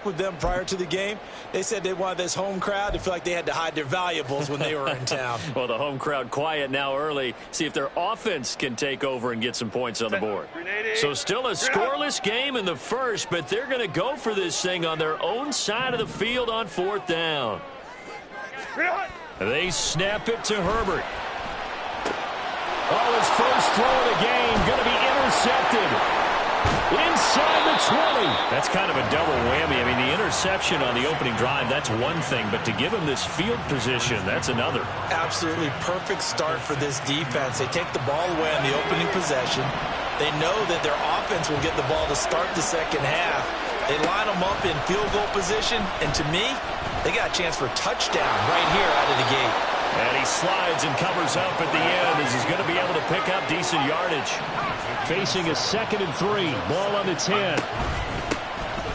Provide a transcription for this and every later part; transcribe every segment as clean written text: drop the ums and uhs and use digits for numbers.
with them prior to the game. They said they wanted this home crowd to feel like they had to hide their valuables when they were in town. Well, the home crowd quiet now early. See if their offense can take over and get some points on the board. So still a scoreless game in the first, but they're going to go for this thing on their own side of the field on 4th down. They snap it to Herbert. Oh, his first throw of the game going to be intercepted. Inside the 20. That's kind of a double whammy. I mean, the interception on the opening drive, that's one thing. But to give him this field position, that's another. Absolutely perfect start for this defense. They take the ball away on the opening possession. They know that their offense will get the ball to start the second half. They line them up in field goal position. And to me, they got a chance for a touchdown right here out of the gate. And he slides and covers up at the end as he's going to be able to pick up decent yardage. Facing a 2nd and 3. Ball on the 10.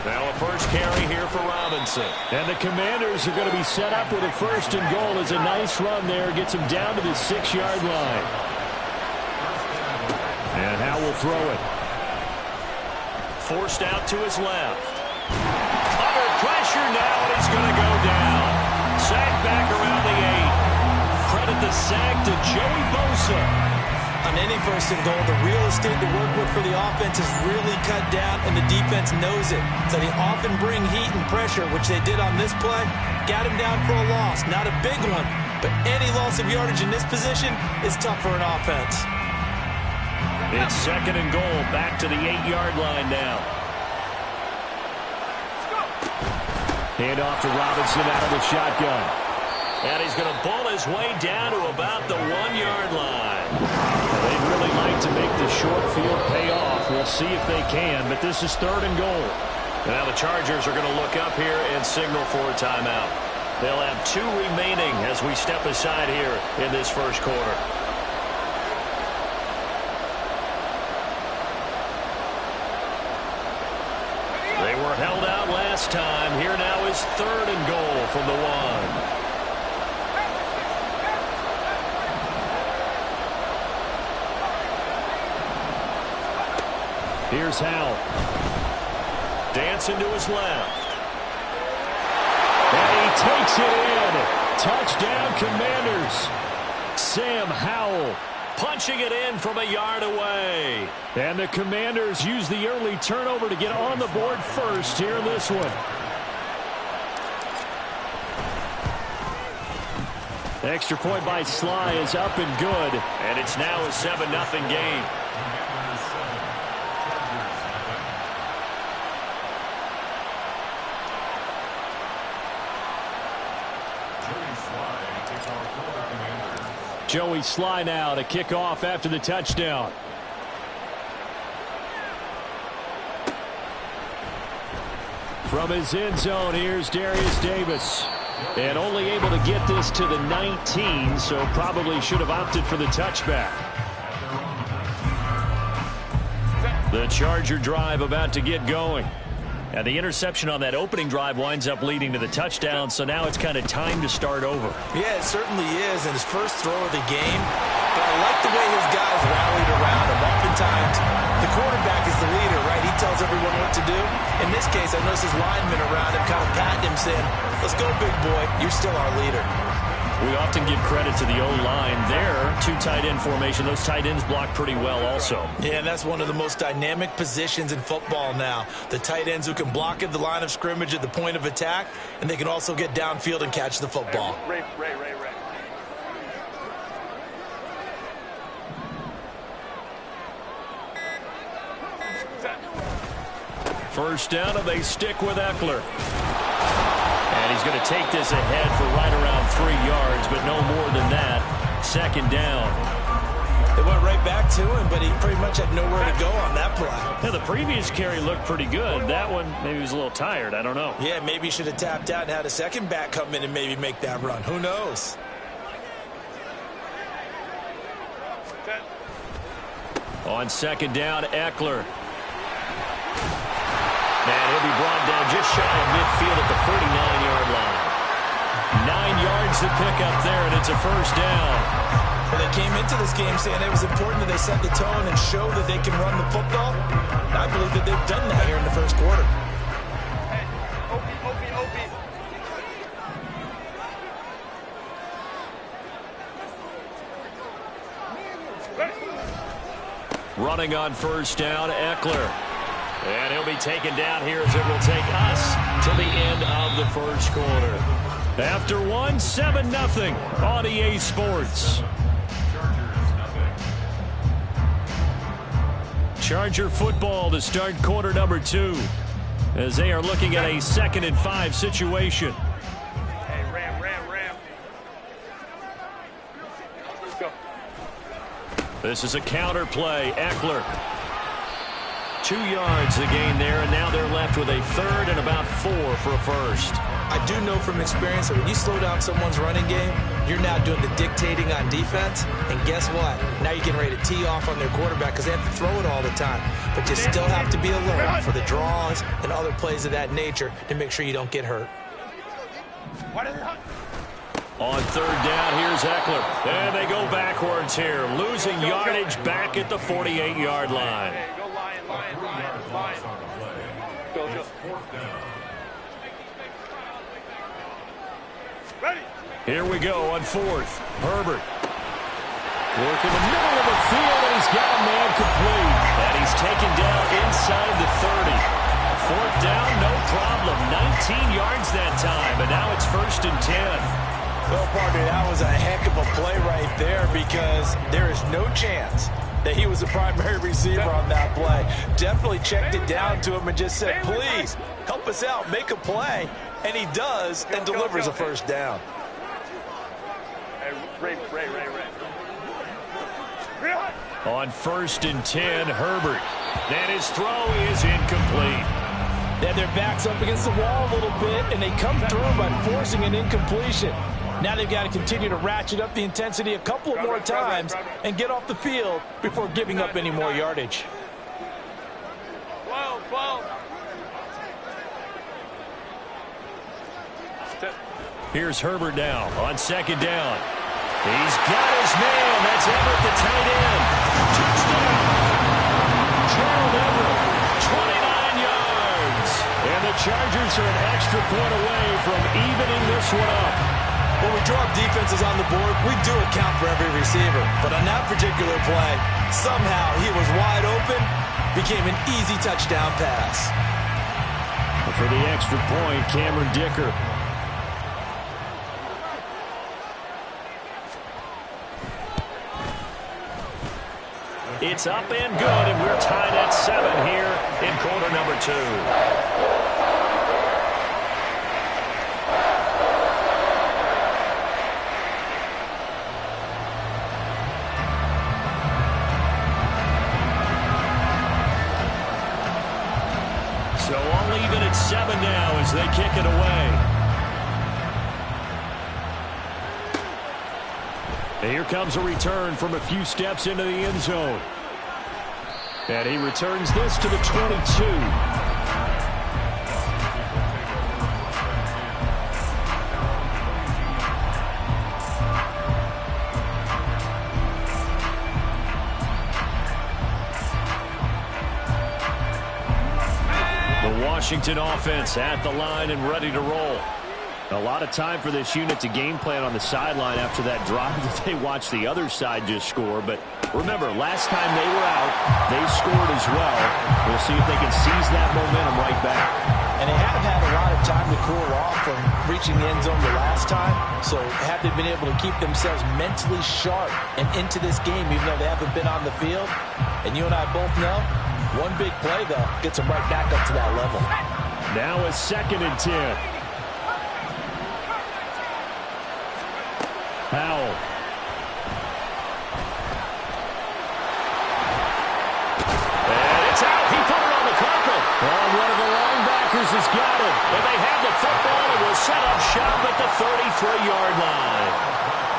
Now a first carry here for Robinson. And the Commanders are going to be set up with a 1st and goal as a nice run there. Gets him down to the 6-yard line. And Howell will throw it. Forced out to his left. Under pressure now, and he's going to go down. Sacked back around the 8. Credit the sack to Joey Bosa. On any 1st and goal, the real estate to work with for the offense is really cut down, and the defense knows it. So they often bring heat and pressure, which they did on this play. Got him down for a loss. Not a big one, but any loss of yardage in this position is tough for an offense. It's 2nd and goal, back to the 8-yard line now. Hand off to Robinson out of the shotgun. And he's going to bull his way down to about the 1-yard line. They'd really like to make the short field pay off. We'll see if they can, but this is 3rd and goal. Now the Chargers are going to look up here and signal for a timeout. They'll have 2 remaining as we step aside here in this first quarter. They were held out last time. Here now is 3rd and goal from the 1. Here's Howell. Dancing to his left. And he takes it in. Touchdown, Commanders. Sam Howell punching it in from a yard away. And the Commanders use the early turnover to get on the board first here in this one. The extra point by Sly is up and good. And it's now a 7-0 game. Joey Sly now to kick off after the touchdown. From his end zone, here's Darius Davis. And only able to get this to the 19, so probably should have opted for the touchback. The Charger drive about to get going. And the interception on that opening drive winds up leading to the touchdown, so now it's kind of time to start over. Yeah, it certainly is, and his first throw of the game. But I like the way his guys rallied around him. Oftentimes, the quarterback is the leader, right? He tells everyone what to do. In this case, I noticed his linemen around him kind of patting him, saying, "Let's go, big boy. You're still our leader." We often give credit to the O-line there. 2 tight end formation. Those tight ends block pretty well also. Yeah, and that's one of the most dynamic positions in football now. The tight ends who can block at the line of scrimmage at the point of attack, and they can also get downfield and catch the football. Ray. First down, and they stick with Eckler. And he's going to take this ahead for right around 3 yards, but no more than that. 2nd down. They went right back to him, but he pretty much had nowhere to go on that play. Yeah, the previous carry looked pretty good. That one, maybe he was a little tired. I don't know. Yeah, maybe he should have tapped out and had a second back come in and maybe make that run. Who knows? On 2nd down, Eckler. And he'll be brought down just shy of midfield at the 49-yard line. 9 yards to pick up there, and it's a first down. Well, they came into this game saying it was important that they set the tone and show that they can run the football. I believe that they've done that here in the first quarter. Running on first down, Eckler. And he'll be taken down here as it will take us to the end of the first quarter. After 7-0 on EA Sports. Charger football to start quarter number 2 as they are looking at a 2nd and 5 situation. Hey, Ram. Let's go. This is a counter play. Eckler. 2 yards the gain there, and now they're left with a 3rd and about 4 for a first. I do know from experience that when you slow down someone's running game, you're now doing the dictating on defense. And guess what? Now you're getting ready to tee off on their quarterback because they have to throw it all the time. But you still have to be alert for the draws and other plays of that nature to make sure you don't get hurt. On 3rd down, here's Eckler. And they go backwards here, losing yardage back at the 48-yard line. Go Lion. Go. Ready. Here we go on 4th. Herbert. Working the middle of the field, and he's got a man complete. And he's taken down inside the 30. 4th down, no problem. 19 yards that time, and now it's 1st and 10. Well, partner, that was a heck of a play right there because there is no chance that he was the primary receiver on that play. Definitely checked it down to him and just said, please, help us out, make a play. And he does and delivers a first down. Hey, Ray. On 1st and 10, Herbert. And his throw is incomplete. Then their back's up against the wall a little bit, and they come through by forcing an incompletion. Now they've got to continue to ratchet up the intensity a couple of more times and get off the field before giving up any more yardage. 12. Here's Herbert now on 2nd down. He's got his man. That's Everett, the tight end. Touchdown. Gerald Everett, 29 yards. And the Chargers are an extra point away from evening this one up. When we draw up defenses on the board, we do account for every receiver. But on that particular play, somehow he was wide open, became an easy touchdown pass. For the extra point, Cameron Dicker. It's up and good, and we're tied at 7 here in quarter number 2. So all even at 7 now as they kick it away. And here comes a return from a few steps into the end zone. And he returns this to the 22. The Washington offense at the line and ready to roll. A lot of time for this unit to game plan on the sideline after that drive that they watched the other side just score. But remember, last time they were out, they scored as well. We'll see if they can seize that momentum right back. And they have had a lot of time to cool off from reaching the end zone the last time. So have they been able to keep themselves mentally sharp and into this game, even though they haven't been on the field? And you and I both know, one big play, though, gets them right back up to that level. Now a 2nd and 10. Powell. And it's out. He put it on the carpet. Oh, one of the linebackers has got it. And they have the football and will set up shop at the 33-yard line.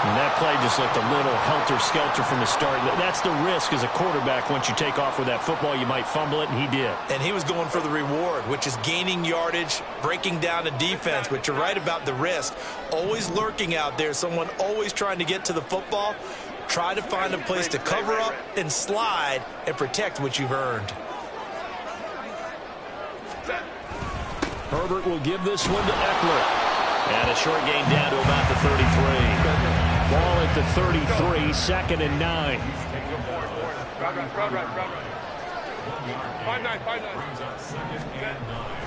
And that play just looked a little helter-skelter from the start. That's the risk as a quarterback. Once you take off with that football, you might fumble it, and he did. And he was going for the reward, which is gaining yardage, breaking down a defense. But you're right about the risk. Always lurking out there, someone always trying to get to the football. Try to find a place to cover up and slide and protect what you've earned. Herbert will give this one to Eckler. And a short gain down to about the 33. Ball at the 33, 2nd and 9.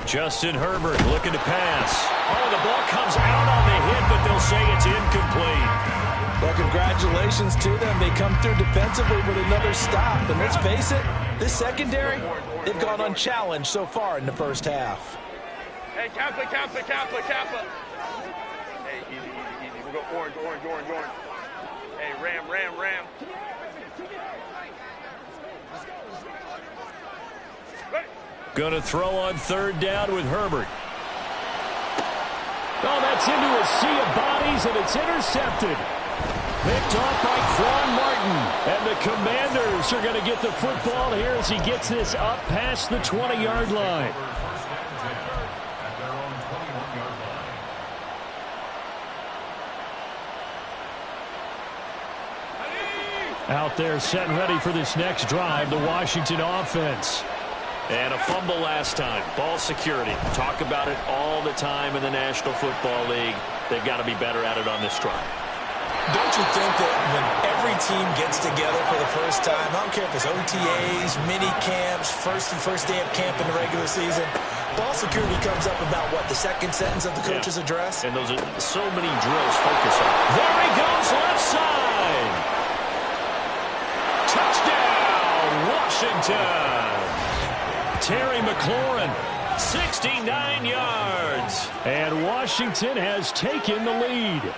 Justin Herbert looking to pass. Oh, the ball comes out on the hit, but they'll say it's incomplete. Well, congratulations to them. They come through defensively with another stop. And let's face it, this secondary, they've gone unchallenged so far in the first half. Hey, Kappa. Hey, easy. We'll go orange. Hey, Ram. Going to throw on 3rd down with Herbert. Oh, that's into a sea of bodies, and it's intercepted. Picked off by Quan Martin. And the Commanders are going to get the football here as he gets this up past the 20-yard line. Out there set and ready for this next drive, the Washington offense. And a fumble last time. Ball security. Talk about it all the time in the National Football League. They've got to be better at it on this drive. Don't you think that when every team gets together for the first time, I don't care if it's OTAs, mini camps, first day of camp in the regular season, ball security comes up about, what, the second sentence of the coach's address? And those are so many drills focus on. There he goes, left side. Touchdown, Washington. Terry McLaurin, 69 yards. And Washington has taken the lead.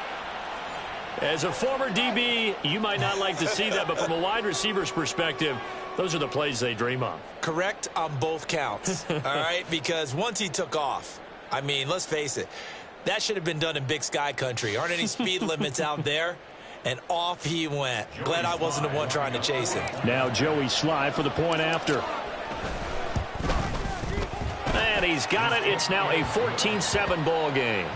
As a former DB, you might not like to see that, but from a wide receiver's perspective, those are the plays they dream of. Correct on both counts, all right? Because once he took off, I mean, let's face it, that should have been done in Big Sky country. Aren't any speed limits out there? And off he went. Glad I wasn't the one trying to chase him. Now Joey Slye for the point after. And he's got it. It's now a 14-7 ball game.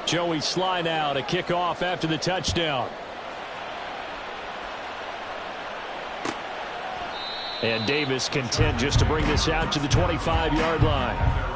Joey Slye now to kick off after the touchdown. And Davis content just to bring this out to the 25-yard line.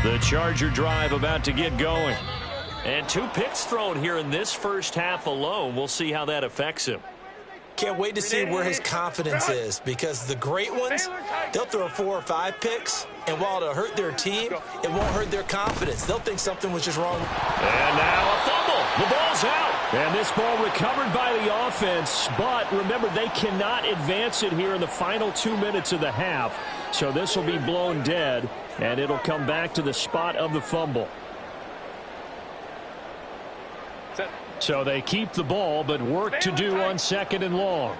The Charger drive about to get going. And 2 picks thrown here in this first half alone. We'll see how that affects him. Can't wait to see where his confidence is, because the great ones, they'll throw 4 or 5 picks, and while it'll hurt their team, it won't hurt their confidence. They'll think something was just wrong. And now a fumble. The ball's out. And this ball recovered by the offense, but remember, they cannot advance it here in the final 2 minutes of the half. So this will be blown dead, and it'll come back to the spot of the fumble. So they keep the ball, but work to do on 2nd and long.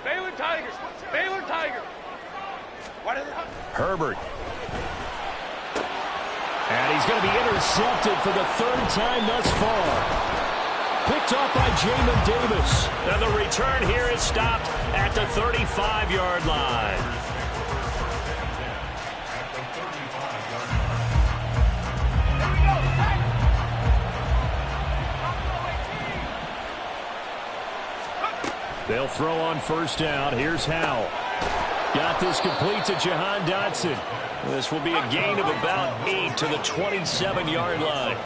Baylor Tigers. Baylor Tigers. Herbert. And he's going to be intercepted for the 3rd time thus far. Picked off by Jamin Davis. And the return here is stopped at the 35-yard line. They'll throw on first down. Here's Howell. Got this complete to Jahan Dotson. This will be a gain of about 8 to the 27-yard line.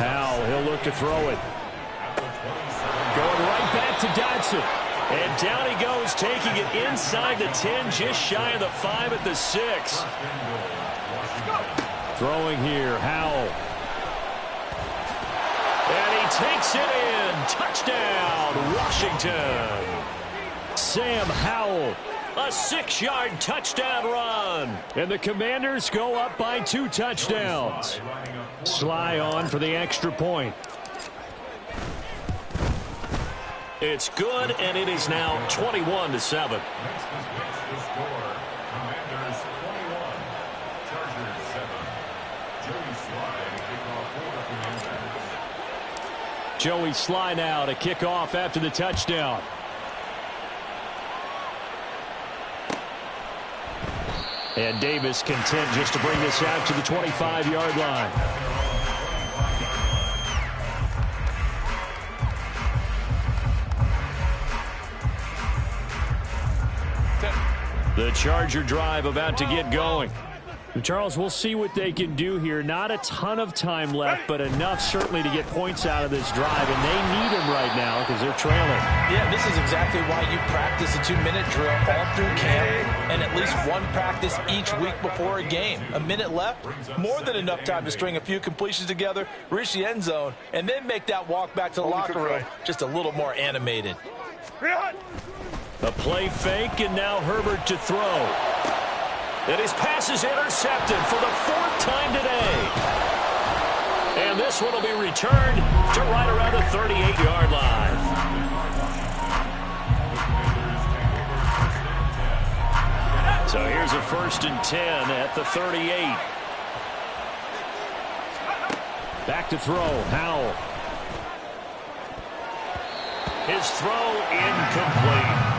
Howell, he'll look to throw it. Going right back to Dotson. And down he goes, taking it inside the 10, just shy of the 5 at the 6. Throwing here, Howell. And he takes it in. Touchdown, Washington. Sam Howell, a 6-yard touchdown run. And the Commanders go up by 2 touchdowns. Sly on for the extra point. It's good, and it is now 21-7. Joey Sly now to kick off after the touchdown. And Davis content just to bring this out to the 25-yard line. The Charger drive about to get going. Charles, we'll see what they can do here. Not a ton of time left, but enough certainly to get points out of this drive, and they need them right now because they're trailing. Yeah, this is exactly why you practice a 2-minute drill all through camp and at least one practice each week before a game. A minute left, more than enough time to string a few completions together, reach the end zone, and then make that walk back to the locker room just a little more animated. A play fake, and now Herbert to throw. And his pass is intercepted for the 4th time today. And this one will be returned to right around the 38-yard line. So here's a 1st and 10 at the 38. Back to throw, Howell. His throw incomplete.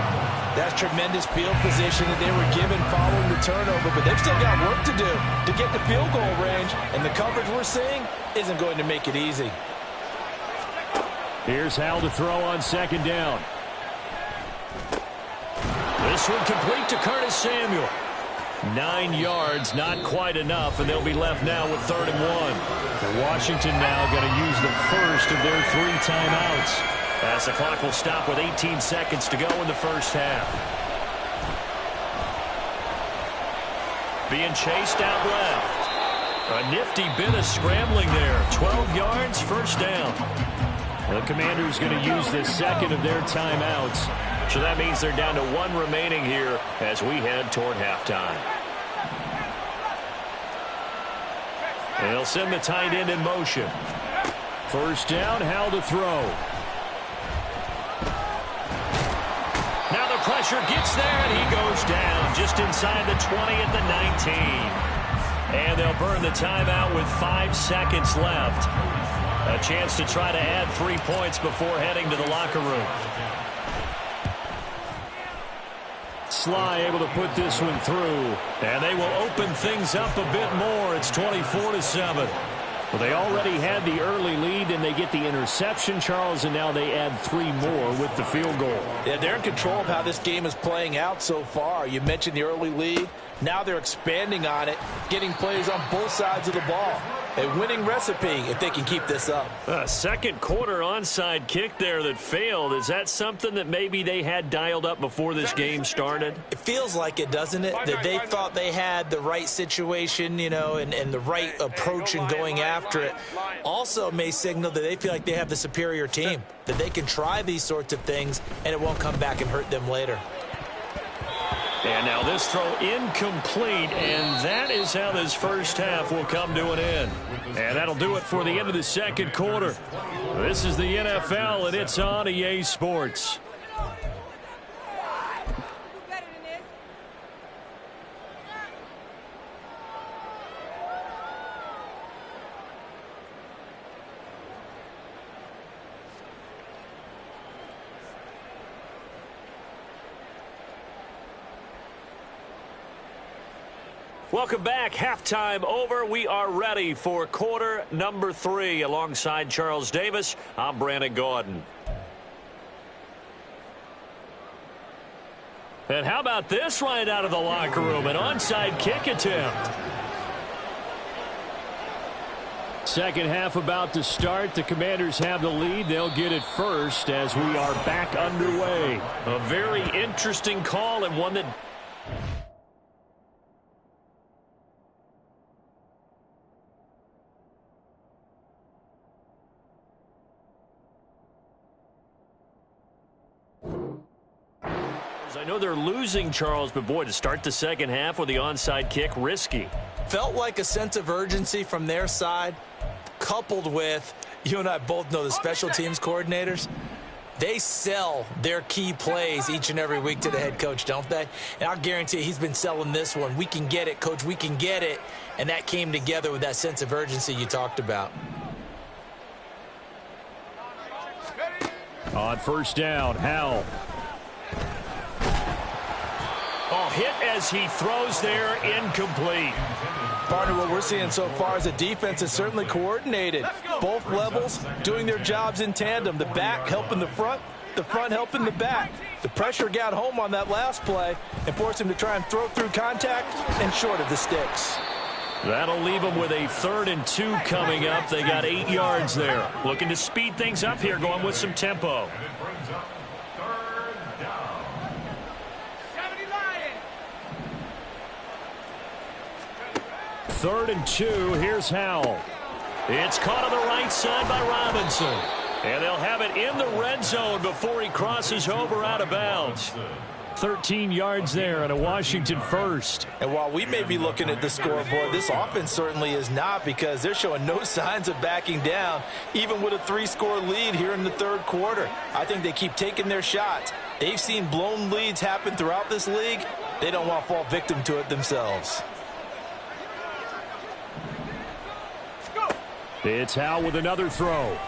That's tremendous field position that they were given following the turnover, but they've still got work to do to get the field goal range, and the coverage we're seeing isn't going to make it easy. Here's Howell to throw on 2nd down. This one complete to Curtis Samuel. 9 yards, not quite enough, and they'll be left now with 3rd and 1. Washington now going to use the first of their 3 timeouts. As the clock will stop with 18 seconds to go in the first half. Being chased out left. A nifty bit of scrambling there. 12 yards, 1st down. The Commanders going to use the 2nd of their timeouts. So that means they're down to 1 remaining here as we head toward halftime. And they'll send the tight end in motion. 1st down, Howell to throw. Now the pressure gets there, and he goes down just inside the 20 at the 19. And they'll burn the timeout with 5 seconds left. A chance to try to add 3 points before heading to the locker room. Sly able to put this one through. And they will open things up a bit more. It's 24-7. Well, they already had the early lead, and they get the interception, Charles, and now they add 3 more with the field goal. Yeah, they're in control of how this game is playing out so far. You mentioned the early lead. Now they're expanding on it, getting plays on both sides of the ball. A winning recipe if they can keep this up. A second quarter onside kick there that failed. Is that something that maybe they had dialed up before this game started? It feels like it, doesn't it? That they thought they had the right situation, you know, and the right approach in going after it. Also may signal that they feel like they have the superior team, that they can try these sorts of things and it won't come back and hurt them later. And now this throw incomplete, and that is how this first half will come to an end. And that'll do it for the end of the second quarter. This is the NFL, and it's on EA Sports. Welcome back. Halftime over. We are ready for quarter number 3. Alongside Charles Davis, I'm Brandon Gaudin. And how about this right out of the locker room? An onside kick attempt. Second half about to start. The Commanders have the lead. They'll get it first as we are back underway. A very interesting call and one that... I know they're losing, Charles, but boy, to start the second half with the onside kick, risky. Felt like a sense of urgency from their side, coupled with, you and I both know the special teams coordinators, they sell their key plays each and every week to the head coach, don't they? And I'll guarantee you he's been selling this one. We can get it, coach, we can get it. And that came together with that sense of urgency you talked about. On first down, Howell. Oh, hit as he throws there, incomplete. Partner, what we're seeing so far is the defense is certainly coordinated. Both levels doing their jobs in tandem. The back helping the front helping the back. The pressure got home on that last play and forced him to try and throw through contact and short of the sticks. That'll leave them with a 3rd and 2 coming up. They got 8 yards there. Looking to speed things up here, going with some tempo. 3rd and 2. Here's Howell. It's caught on the right side by Robinson. And they'll have it in the red zone before he crosses over out of bounds. 13 yards there and a Washington first. And while we may be looking at the scoreboard, this offense certainly is not, because they're showing no signs of backing down, even with a 3-score lead here in the 3rd quarter. I think they keep taking their shots. They've seen blown leads happen throughout this league. They don't want to fall victim to it themselves. It's Howell with another throw.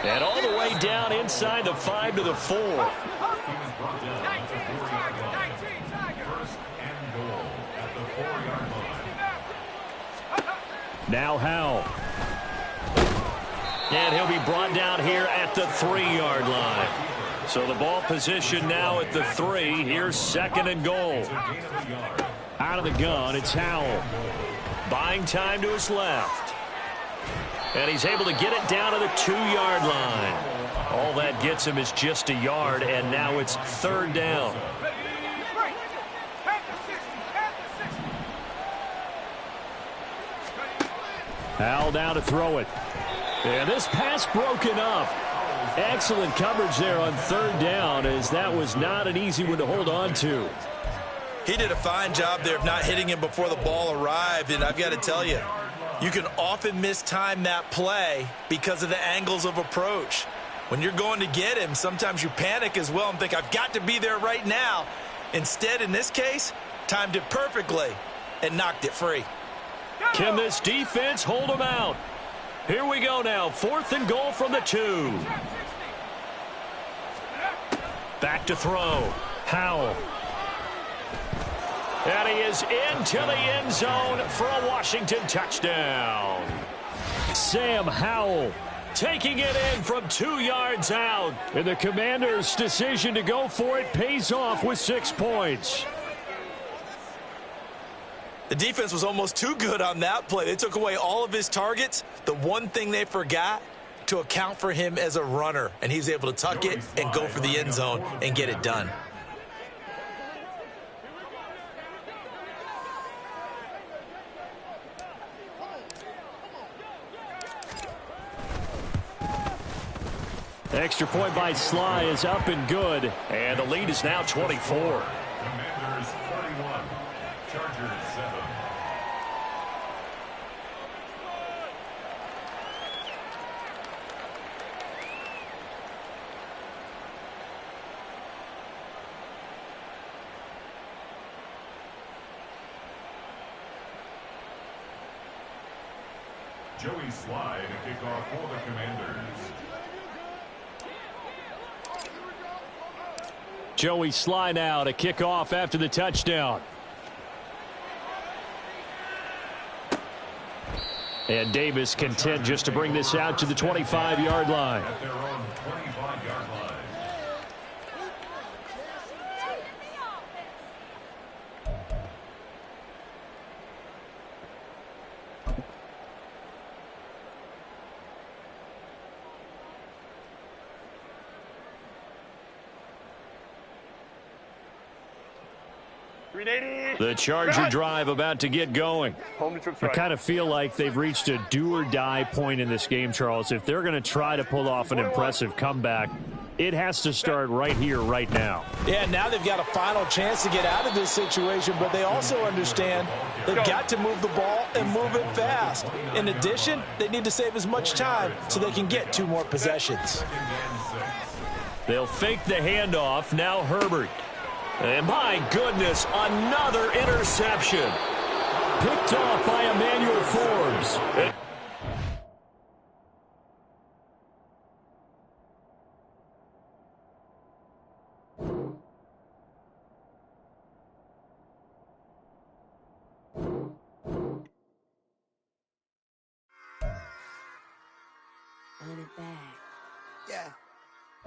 And all the way down inside the 5 to the 4. Now Howell. And he'll be brought down here at the 3-yard line. So the ball position now at the 3. Here's 2nd and goal. Out of the gun, it's Howell. Buying time to his left. And he's able to get it down to the 2-yard line. All that gets him is just a yard, and now it's 3rd down. Howell down to throw it. And this pass broken up. Excellent coverage there on 3rd down, as that was not an easy one to hold on to. He did a fine job there of not hitting him before the ball arrived, and I've got to tell you, you can often mistime that play because of the angles of approach. When you're going to get him, sometimes you panic as well and think, I've got to be there right now. Instead, in this case, timed it perfectly and knocked it free. Can this defense hold him out? Here we go now, 4th and goal from the 2. Back to throw. Howell. And he is into the end zone for a Washington touchdown. Sam Howell taking it in from 2 yards out. And the Commanders' decision to go for it pays off with 6 points. The defense was almost too good on that play. They took away all of his targets. The one thing they forgot, to account for him as a runner. And he's able to tuck it and go for the end zone and get it done. Extra point by Sly is up and good. And the lead is now 24. Commanders 41, Chargers 7. Joey Sly to kick off for the Commanders. Joey Sly now to kick off after the touchdown. And Davis content just to bring this out to the 25-yard line. At their own 25-yard line. 380. The Charger drive about to get going. Home to trips I right. kind of feel like they've reached a do-or-die point in this game, Charles. If they're going to try to pull off an impressive comeback, it has to start right here, right now. Yeah, now they've got a final chance to get out of this situation, but they also understand they've got to move the ball and move it fast. In addition, they need to save as much time so they can get 2 more possessions. They'll fake the handoff. Now Herbert. And my goodness, another interception. Picked off by Emmanuel Forbes. Run it back. Yeah.